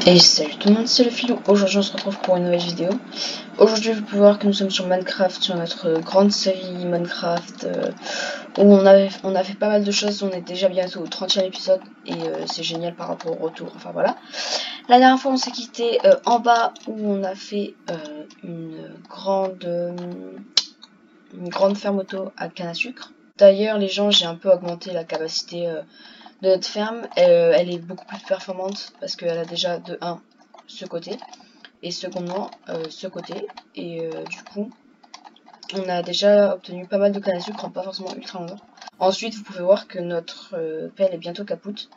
Et salut tout le monde, c'est le Filou. Aujourd'hui on se retrouve pour une nouvelle vidéo. Aujourd'hui vous pouvez voir que nous sommes sur Minecraft, sur notre grande série Minecraft où on a fait pas mal de choses. On est déjà bientôt au 30e épisode et c'est génial par rapport au retour, enfin voilà. La dernière fois on s'est quitté en bas où on a fait une grande ferme auto à canne à sucre. D'ailleurs les gens, j'ai un peu augmenté la capacité de notre ferme. Elle est beaucoup plus performante parce qu'elle a déjà de 1 ce côté et secondement ce côté, et du coup on a déjà obtenu pas mal de canne à sucre en pas forcément ultra longtemps. Ensuite vous pouvez voir que notre pelle est bientôt capoute,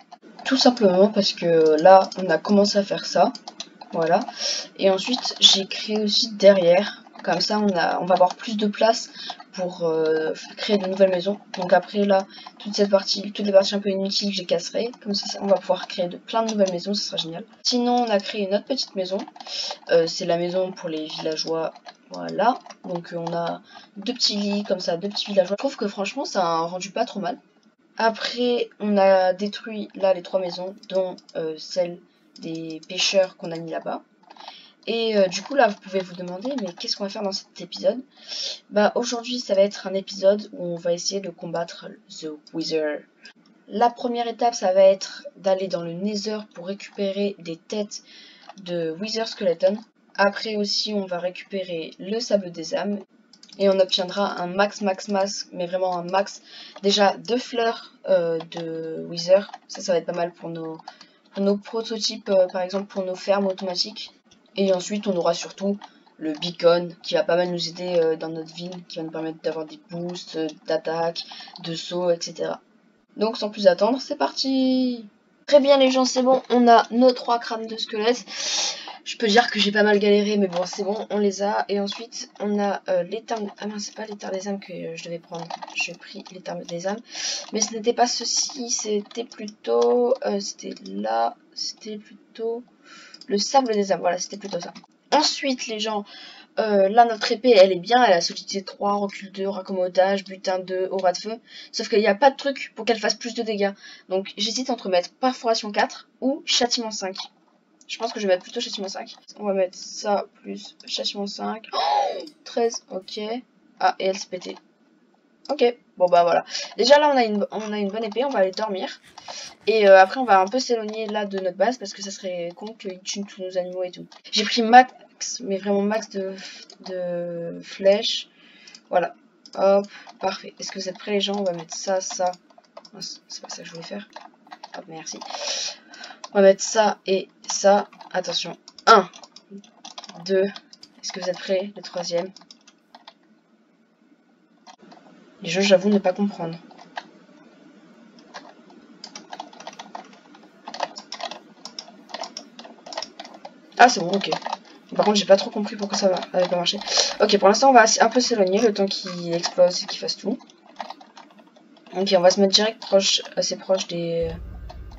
tout simplement parce que là on a commencé à faire ça, voilà. Et ensuite j'ai créé aussi derrière, comme ça on va avoir plus de place pour créer de nouvelles maisons. Donc après là, toutes les parties un peu inutiles, je les casserai. Comme ça, on va pouvoir créer plein de nouvelles maisons, ça sera génial. Sinon, on a créé une autre petite maison. C'est la maison pour les villageois, voilà. Donc on a 2 petits lits, comme ça, 2 petits villageois. Je trouve que franchement, ça a un rendu pas trop mal. Après, on a détruit là les 3 maisons, dont celle des pêcheurs qu'on a mis là-bas. Et du coup là vous pouvez vous demander, mais qu'est-ce qu'on va faire dans cet épisode? Bah aujourd'hui ça va être un épisode où on va essayer de combattre The Wither. La première étape ça va être d'aller dans le Nether pour récupérer des têtes de Wither Skeleton. Après aussi on va récupérer le sable des âmes et on obtiendra un max, mais vraiment un max, déjà 2 fleurs de Wither. Ça va être pas mal pour nos prototypes, par exemple pour nos fermes automatiques. Et ensuite, on aura surtout le beacon qui va pas mal nous aider dans notre ville, qui va nous permettre d'avoir des boosts d'attaque, de saut, etc. Donc sans plus attendre, c'est parti! Très bien les gens, c'est bon, on a nos 3 crânes de squelettes. Je peux dire que j'ai pas mal galéré, mais bon, c'est bon, on les a. Et ensuite, on a l'éther... Ah non, c'est pas l'éther des âmes que je devais prendre. J'ai pris l'éther des âmes. Mais ce n'était pas ceci, c'était plutôt... c'était là, c'était plutôt... le sable des âmes, voilà, c'était plutôt ça. Ensuite, les gens, là, notre épée, elle est bien. Elle a solidité 3, recul 2, raccommodage, butin 2, aura de feu. Sauf qu'il n'y a pas de truc pour qu'elle fasse plus de dégâts. Donc, j'hésite entre mettre perforation 4 ou châtiment 5. Je pense que je vais mettre plutôt châtiment 5. On va mettre ça plus châtiment 5. Oh, 13, ok. Ah, et elle s'est pétée. Ok, bon bah voilà. Déjà là, on a une bonne épée, on va aller dormir. Et après, on va un peu s'éloigner là de notre base parce que ça serait con qu'ils tuent tous nos animaux et tout. J'ai pris max, mais vraiment max de flèches. Voilà. Hop, parfait. Est-ce que vous êtes prêts les gens? On va mettre ça, ça. Oh, c'est pas ça que je voulais faire. Hop, merci. On va mettre ça et ça. Attention. 1, 2. Est-ce que vous êtes prêts? Le 3e. Les gens, j'avoue ne pas comprendre. Ah, c'est bon, ok. Par contre, j'ai pas trop compris pourquoi ça avait pas marché. Ok, pour l'instant, on va un peu s'éloigner le temps qu'il explose et qu'il fasse tout. Ok, on va se mettre direct proche, assez proche des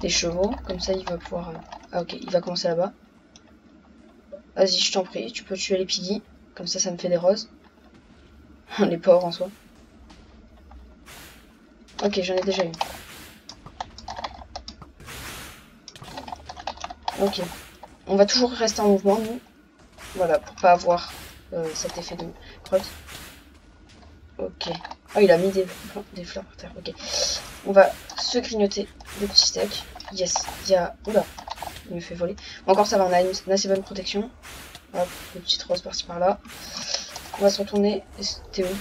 chevaux. Comme ça, il va pouvoir... Ah, ok, il va commencer là-bas. Vas-y, je t'en prie, tu peux tuer les piggy. Comme ça me fait des roses. Les porcs en soi. Ok, j'en ai déjà eu. Ok. On va toujours rester en mouvement, nous. Voilà, pour pas avoir cet effet de crotte. Ok. Oh, il a mis des fleurs par terre. Ok. On va se grignoter le petit steak. Yes. Il y a... Oula. Il me fait voler. Bon, encore ça va, on a une assez bonne protection. Hop, une petite rose par-ci par-là. On va se retourner. C'était où?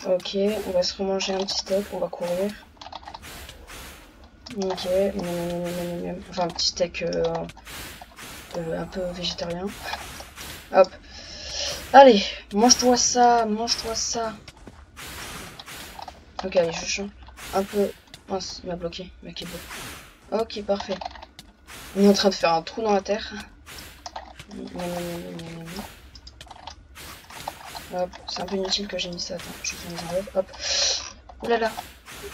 Ok, on va se remanger un petit steak. On va courir. Ok. Enfin, un petit steak un peu végétarien. Hop. Allez, mange-toi ça, mange-toi ça. Ok, allez, je change un peu. Mince, il m'a bloqué. Ok, bon. Ok, parfait. On est en train de faire un trou dans la terre. Hop, c'est un peu inutile que j'ai mis ça. Attends, je vais les enlève. Hop. Oulala.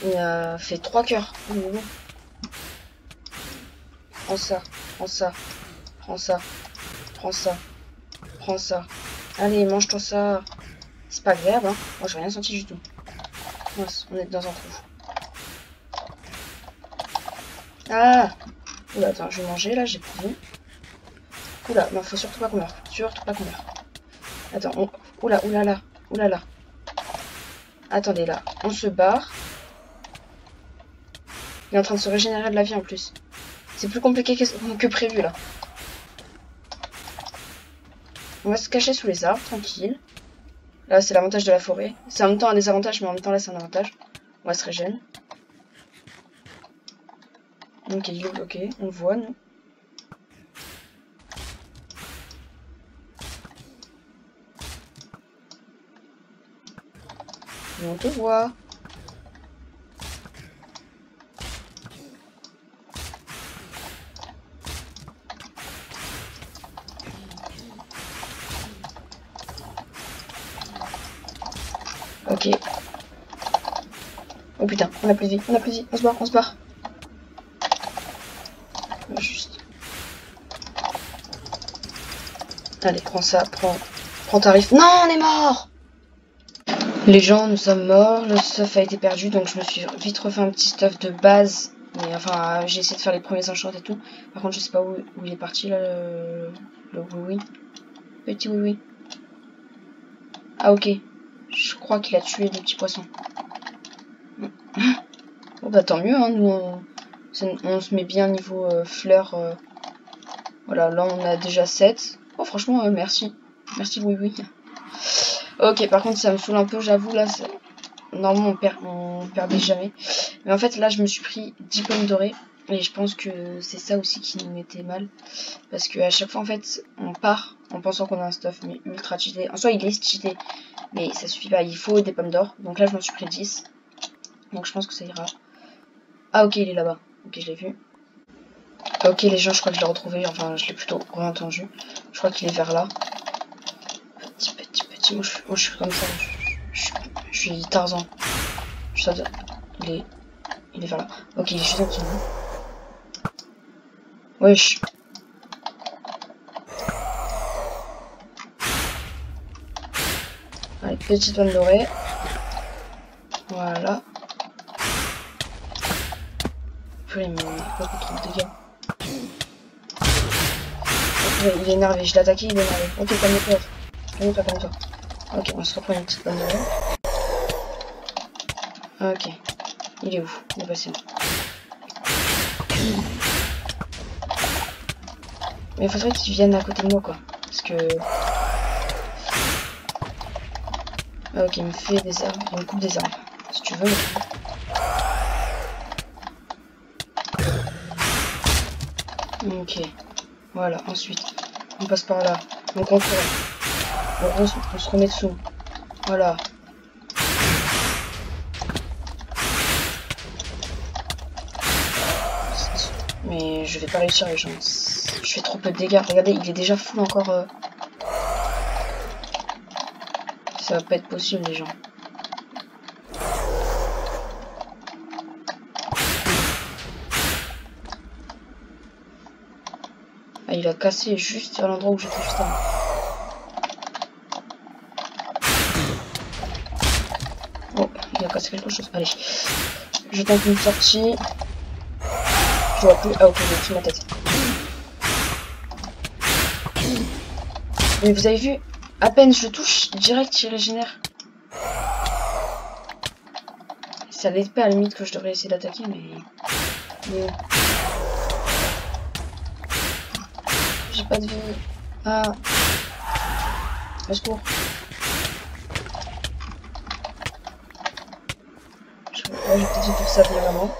Il a fait 3 cœurs. Prends ça, prends ça, prends ça, prends ça, prends ça. Allez, mange-toi ça. C'est pas agréable, hein. Moi, j'ai rien senti du tout. Mince, on est dans un trou. Ah. Oula, attends, je vais manger là, j'ai plus de vie. Oula, non, faut surtout pas qu'on meure. Surtout pas qu'on meure. Attends, oula, oulala, oulala. Attendez, là, on se barre. Il est en train de se régénérer de la vie en plus. C'est plus compliqué que prévu là. On va se cacher sous les arbres, tranquille. Là, c'est l'avantage de la forêt. C'est en même temps un désavantage, mais en même temps là, c'est un avantage. On va se régénérer. Ok, ok, on le voit, nous. Et on te voit. Ok. Oh putain, on a plus de vie, on a plus de vie, on se barre, on se barre. Juste. Allez, prends ça, prends tarif. Non, on est mort! Les gens, nous sommes morts, le stuff a été perdu, donc je me suis vite refait un petit stuff de base. Mais enfin, j'ai essayé de faire les premiers enchants et tout. Par contre, je sais pas où il est parti là, le oui-oui. Petit oui-oui. Ah ok. Je crois qu'il a tué des petits poissons. Bon bah tant mieux, hein, nous on se met bien niveau fleurs. Voilà, là on a déjà 7. Oh franchement, merci. Merci oui-oui. Ok, par contre ça me saoule un peu, j'avoue, là, normalement on perdait jamais. Mais en fait là je me suis pris 10 pommes dorées. Et je pense que c'est ça aussi qui nous mettait mal. Parce que à chaque fois en fait on part en pensant qu'on a un stuff mais ultra cheaté. En soi il est cheaté, mais ça suffit pas, il faut des pommes d'or. Donc là je m'en suis pris 10. Donc je pense que ça ira. Ah ok, il est là-bas. Ok, je l'ai vu. Ok les gens, je crois que je l'ai retrouvé. Enfin je l'ai plutôt entendu. Je crois qu'il est vers là. Petit. Moi je suis comme ça. Je suis Tarzan. Il est vers là. Ok, il est juste en dessous. Wesh. Allez, petite pomme dorée. Voilà. Purée, mais beaucoup trop de dégâts. Okay, il est énervé, je l'ai attaqué, il est énervé. Ok, calme-toi. Calme-toi. Ok, on se reprend une petite pomme dorée. Ok. Il est où? Il est passé où? Mais il faudrait qu'il vienne à côté de moi, quoi. Parce que... Ah, ok, il me fait des arbres. Il me coupe des arbres. Si tu veux. Ok. Voilà, ensuite. On passe par là. Donc on se remet dessous. Voilà. Mais je vais pas réussir les gens. Je fais trop peu de dégâts. Regardez, il est déjà full encore. Ça va pas être possible les gens. Ah, il a cassé juste à l'endroit où j'étais juste avant. Oh, il a cassé quelque chose. Allez. Je tente une sortie. Je vois plus. Ah ok, j'ai pris ma tête. Mais vous avez vu, à peine je touche, direct il régénère. Ça l'épée à la limite que je devrais essayer d'attaquer, mais... J'ai pas de vie. Ah. Au secours. Ouais, je vais peut-être faire ça vraiment.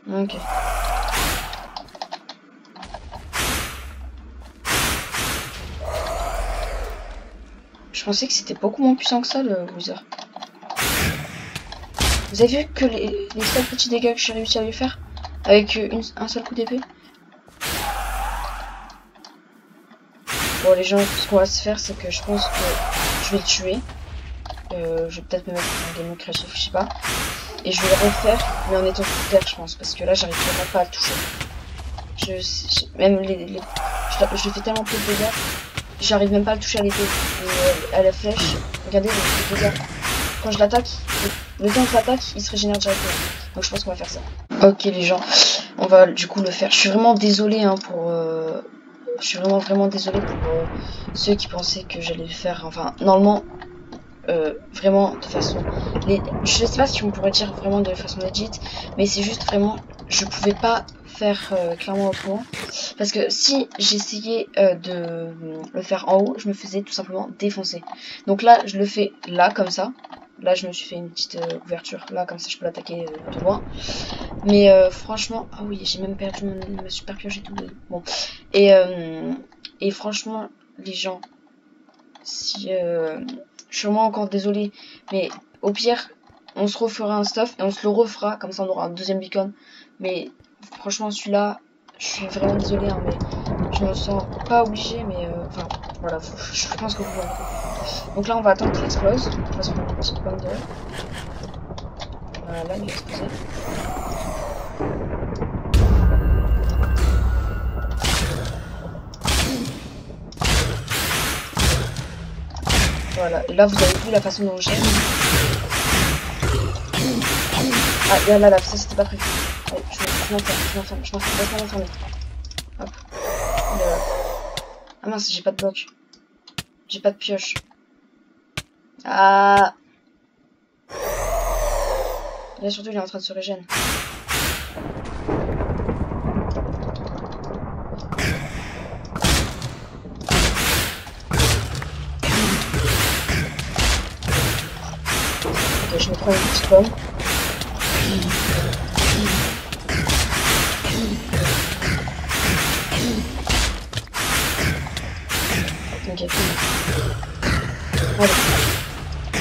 Ok. Je pensais que c'était beaucoup moins puissant que ça, le Wither. Vous avez vu que les seuls petits dégâts que j'ai réussi à lui faire avec un seul coup d'épée? Bon les gens, ce qu'on va se faire, c'est que je pense que je vais le tuer. Je vais peut-être me mettre en game créatif, je sais pas. Et je vais le refaire, mais en étant sous terre, je pense, parce que là, j'arrive vraiment pas à le toucher. Même je fais tellement peu de dégâts, j'arrive même pas à le toucher à l'épée. Et à la flèche, regardez les dégâts. Quand je l'attaque, le temps que l'attaque, il se régénère directement. Donc je pense qu'on va faire ça. Ok les gens, on va du coup le faire. Je suis vraiment désolée hein, pour... Je suis vraiment désolée pour ceux qui pensaient que j'allais le faire. Enfin, normalement, vraiment de façon... Je sais pas si on pourrait dire vraiment de façon legit, mais c'est juste vraiment... Je pouvais pas faire clairement autrement. Parce que si j'essayais de le faire en haut, je me faisais tout simplement défoncer. Donc là, je le fais là, comme ça. Là, je me suis fait une petite ouverture. Là, comme ça, je peux l'attaquer de loin. Mais franchement... Ah oui, j'ai même perdu ma super pioche et tout. Bon. Et franchement, les gens... Si... je suis vraiment encore désolée. Mais au pire, on se refera un stuff et on se le refera. Comme ça, on aura un deuxième beacon. Mais franchement, celui-là... Je suis vraiment désolée, hein, mais je me sens pas obligée, mais enfin, voilà, je pense que vous voyez. Donc là, on va attendre qu'il explose. On va se prendre une petite pomme de... Voilà, il a explosé. Voilà, et là, vous avez vu la façon dont j'aime. Ah, là, ça c'était pas prévu. Allez, je m'enferme, laisse-moi m'enfermer. Hop, voilà. Ah mince, j'ai pas de bloc. J'ai pas de pioche. Ah. Là surtout il est en train de se régénérer. Ok, je me prends une petite pomme. Ok. Allez.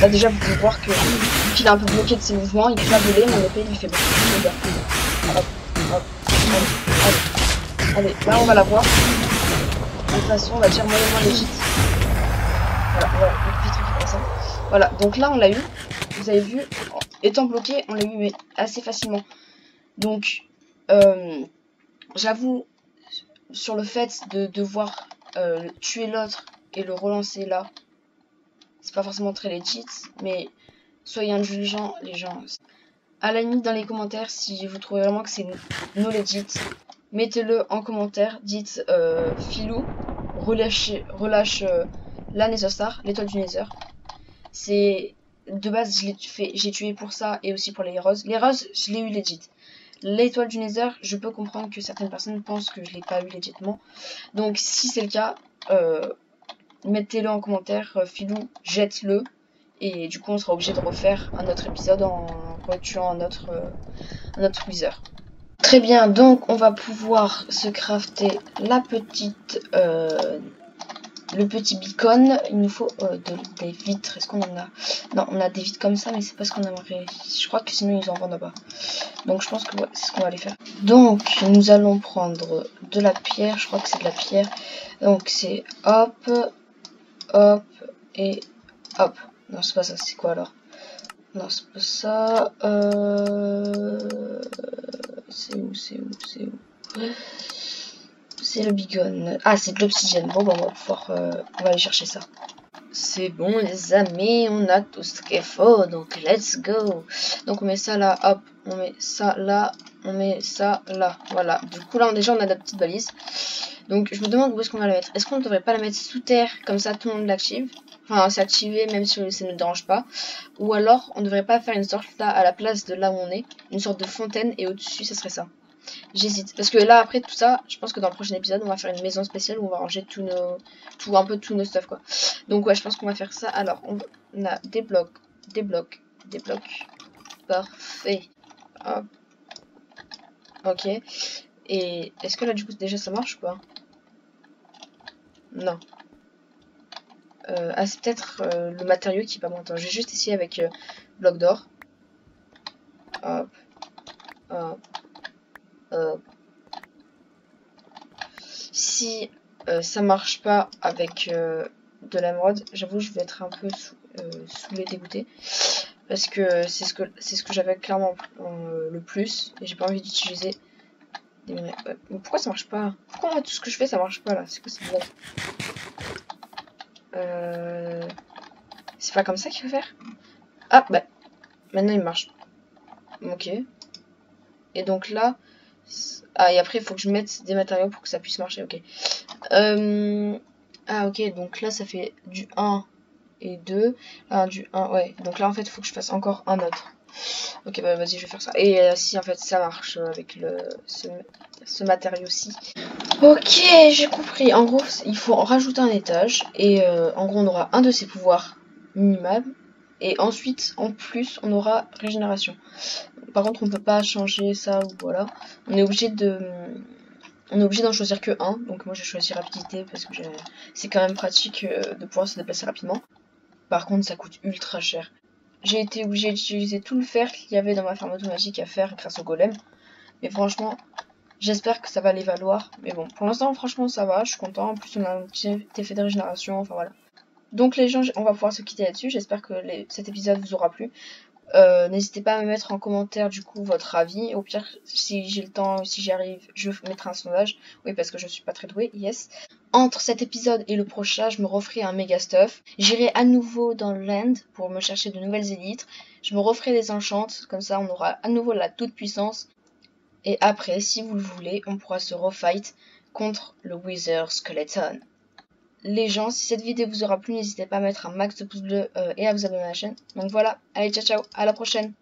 Là déjà vous pouvez voir que qu'il est un peu bloqué de ses mouvements, il peut pas voler, mon épée il lui fait beaucoup de dégâts. Hop, hop, allez, là on va la voir. De toute façon on va dire moyennement légit. Voilà, voilà, donc là on l'a eu. Vous avez vu, étant bloqué, on l'a eu mais assez facilement. Donc j'avoue sur le fait de devoir tuer l'autre et le relancer là. C'est pas forcément très legit, mais soyez indulgents les gens. À la limite dans les commentaires, si vous trouvez vraiment que c'est no legit, mettez-le en commentaire, dites Filou, relâche la Nether Star, l'étoile du Nether. C'est de base j'ai tué pour ça et aussi pour les roses. Les roses, je l'ai eu legit. L'étoile du Nether, je peux comprendre que certaines personnes pensent que je l'ai pas eu legitimement. Donc si c'est le cas, mettez-le en commentaire, Filou, jette-le. Et du coup, on sera obligé de refaire un autre épisode en retuant un autre wither. Très bien, donc on va pouvoir se crafter la petite, le petit beacon. Il nous faut des vitres. Est-ce qu'on en a? Non, on a des vitres comme ça, mais c'est pas ce qu'on aimerait. Je crois que sinon ils en vendent là-bas. Donc je pense que ouais, c'est ce qu'on va aller faire. Donc nous allons prendre de la pierre. Je crois que c'est de la pierre. Donc c'est hop, hop et hop. Non, c'est pas ça, c'est quoi alors? Non, c'est pas ça. C'est où? C'est le beacon. Ah, c'est de l'obsidienne. Bon, bah, on va pouvoir. On va aller chercher ça. C'est bon, les amis, on a tout ce qu'il faut. Donc, let's go. Donc, on met ça là, hop. On met ça là. On met ça là. Voilà. Du coup, là, déjà, on a la petite balise. Donc, je me demande où est-ce qu'on va la mettre. Est-ce qu'on ne devrait pas la mettre sous terre? Comme ça, tout le monde l'active. Enfin, c'est activé même si ça ne nous dérange pas. Ou alors, on ne devrait pas faire une sorte là, à la place de là où on est. Une sorte de fontaine et au-dessus, ça serait ça. J'hésite. Parce que là, après tout ça, je pense que dans le prochain épisode, on va faire une maison spéciale où on va ranger un peu tous nos stuff, quoi. Donc, ouais, je pense qu'on va faire ça. Alors, on a des blocs. Parfait. Hop. Ok. Et est-ce que là, du coup, déjà, ça marche ou pas? Non. Ah, c'est peut-être le matériau qui est pas bon. Attends, je vais juste essayer avec bloc d'or. Hop. Hop. Hop. Si ça marche pas avec de l'émeraude, j'avoue, je vais être un peu saoulé, dégoûté. Parce que c'est ce que j'avais clairement le plus. Et j'ai pas envie d'utiliser des minerais. Mais pourquoi ça marche pas? Pourquoi moi, tout ce que je fais, ça marche pas là? C'est quoi cette blague? C'est pas comme ça qu'il faut faire? Ah, bah. Maintenant il marche. Ok. Et donc là... Ah, et après il faut que je mette des matériaux pour que ça puisse marcher, ok. Ah ok, donc là ça fait du 1 et 2. Ah, du 1, ouais. Donc là en fait il faut que je fasse encore un autre. Ok, bah vas-y, je vais faire ça. Et si en fait ça marche avec ce matériau-ci. Ok, j'ai compris. En gros, il faut en rajouter un étage. Et en gros, on aura un de ses pouvoirs minimal. Et ensuite, en plus, on aura régénération. Par contre, on peut pas changer ça ou voilà. On est obligé d'en choisir que un. Donc moi, j'ai choisi rapidité parce que c'est quand même pratique de pouvoir se déplacer rapidement. Par contre, ça coûte ultra cher. J'ai été obligée d'utiliser tout le fer qu'il y avait dans ma ferme automatique à faire grâce au golem. Mais franchement, j'espère que ça va les valoir. Mais bon, pour l'instant, franchement, ça va. Je suis content. En plus, on a un petit effet de régénération. Enfin voilà. Donc les gens, on va pouvoir se quitter là-dessus. J'espère que cet épisode vous aura plu. N'hésitez pas à me mettre en commentaire du coup votre avis. Au pire, si j'ai le temps, si j'y arrive, je mettrai un sondage. Oui, parce que je suis pas très douée, yes. Entre cet épisode et le prochain, je me referai un méga stuff. J'irai à nouveau dans le land pour me chercher de nouvelles élytres. Je me referai des enchantes, comme ça on aura à nouveau la toute puissance. Et après, si vous le voulez, on pourra se refight contre le Wither Skeleton. Les gens, si cette vidéo vous aura plu, n'hésitez pas à mettre un max de pouces bleus et à vous abonner à la chaîne. Donc voilà, allez ciao ciao, à la prochaine.